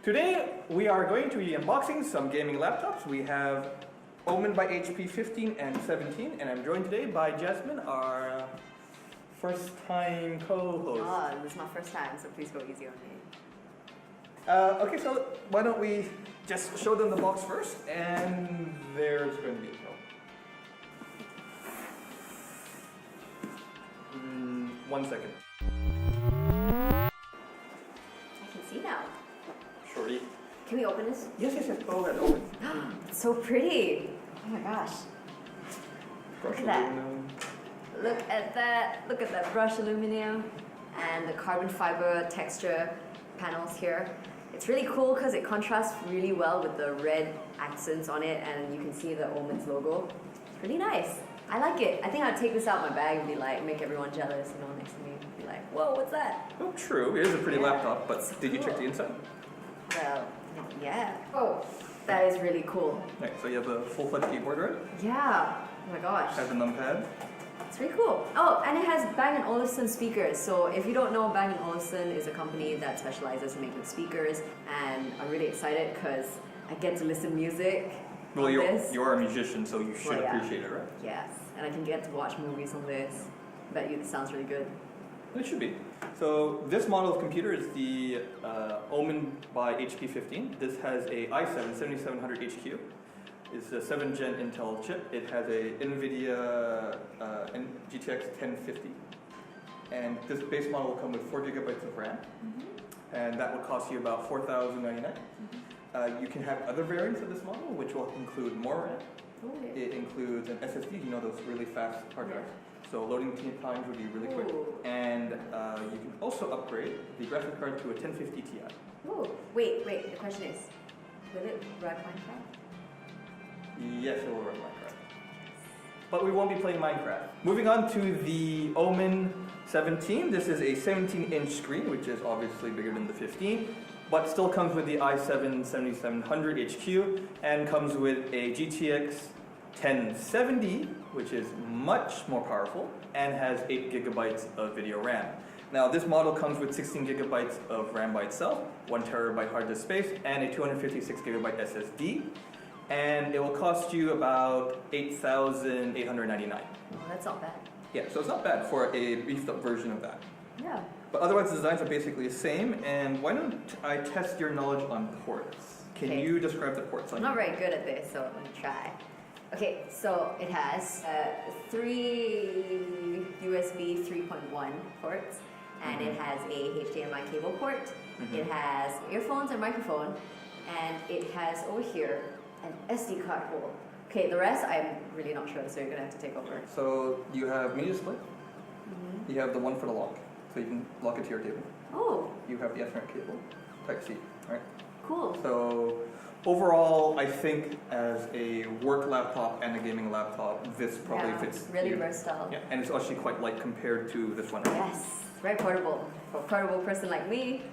Today we are going to be unboxing some gaming laptops. We have Omen by HP 15 and 17, and I'm joined today by Jasmine, our first-time co-host. Oh, this is my first time, so please go easy on me. Okay, so why don't we just show them the box first, and there's going to be a show. 1 second. I can see now. Shorty. Can we open this? Yes. Go ahead, open. It's so pretty. Oh my gosh. Look at that. Look at that. Look at that brush aluminum and the carbon fiber texture panels here. It's really cool because it contrasts really well with the red accents on it, and you can see the Omen's logo. It's really nice. I like it. I think I'd take this out my bag and be like, make everyone jealous, you know, next to me. Be like, whoa, what's that? Oh, true. It is a pretty laptop, but so did you cool. check the inside? Well, yeah. Oh, that is really cool. Right, so you have a full-fledged keyboard, right? Yeah. Oh my gosh. Has a numpad. It's really cool. Oh, and it has Bang & Olufsen speakers. So if you don't know, Bang & Olufsen is a company that specializes in making speakers, and I'm really excited because I get to listen to music. Well, you're a musician, so you should appreciate it, right? Yes, and I can get to watch movies on this. I bet you this sounds really good. It should be. So this model of computer is the Omen by HP 15. This has a i7 7700 HQ. It's a 7th gen Intel chip. It has a NVIDIA GTX 1050. And this base model will come with 4 gigabytes of RAM. And that will cost you about $4,099. You can have other variants of this model, which will include more RAM. Okay. It includes an SSD, you know, those really fast hard drives. So loading times would be really quick. And you can also upgrade the graphics card to a 1050 Ti. Oh, wait. The question is, will it run Minecraft? Yes, it will run Minecraft. But we won't be playing Minecraft. Moving on to the Omen 17. This is a 17-inch screen, which is obviously bigger than the 15, but still comes with the i7 7700 HQ and comes with a GTX 1070, which is much more powerful and has 8 gigabytes of video RAM. Now this model comes with 16 gigabytes of RAM by itself, 1 terabyte hard disk space, and a 256 gigabyte SSD. And it will cost you about $8,899. Oh, that's not bad. Yeah, so it's not bad for a beefed up version of that. Yeah. But otherwise the designs are basically the same, and why don't I test your knowledge on ports? Can you describe the ports on I'm not very good at this, so let me try. Okay, so it has 3 USB 3.1 ports, and it has a HDMI cable port, it has earphones and microphone, and it has over here an SD card hole. Okay, the rest I'm really not sure, so you're gonna have to take over. So you have mini display, you have the one for the lock, so you can lock it to your table. Oh. You have the Ethernet cable, Type-C, right? Cool. So overall, I think as a work laptop and a gaming laptop, this probably fits really versatile. Yeah, and it's actually quite light compared to this one. Yes, very portable. For a portable person like me.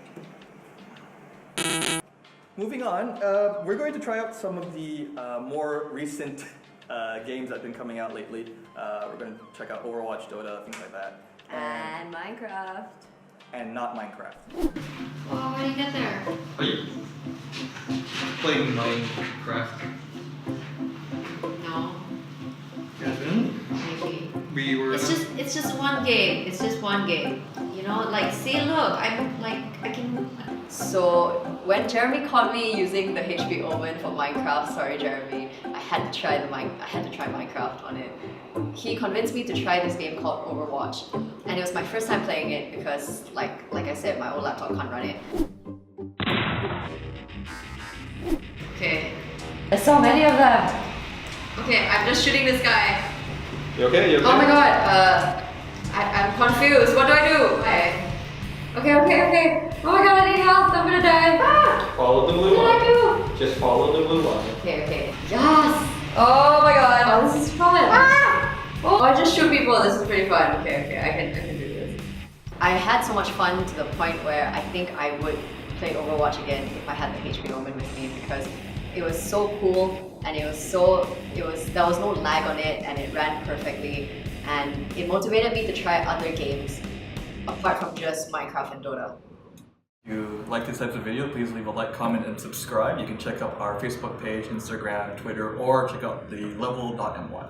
Moving on, we're going to try out some of the more recent games that have been coming out lately. We're going to check out Overwatch, Dota, things like that. And Minecraft. And not Minecraft. Well, how do you get there? Are you playing Minecraft? No, Jasmine? maybe. We were... It's just one game. It's just one game. You know, like, see, look, I'm like, I can. So when Jeremy caught me using the HP Omen for Minecraft, sorry Jeremy, I had to try Minecraft on it. He convinced me to try this game called Overwatch, and it was my first time playing it because, like I said, my old laptop can't run it. Okay. There's so many of them. Okay, I'm just shooting this guy. You okay? You okay? Oh my god. I'm confused. What do I do? Okay. Oh my god, I need help. I'm gonna die. Ah! Follow the blue What line. do I do? Just follow the blue line. Okay. Yes! Oh my god. Oh, this is fun. Ah! Oh, I just shoot people. This is pretty fun. Okay. I can do this. I had so much fun to the point where I think I would play Overwatch again if I had the HP Omen with me, because it was so cool and there was no lag on it and it ran perfectly, and it motivated me to try other games apart from just Minecraft and Dota. If you like this type of video, please leave a like, comment, and subscribe. You can check out our Facebook page, Instagram, Twitter, or check out the level.my.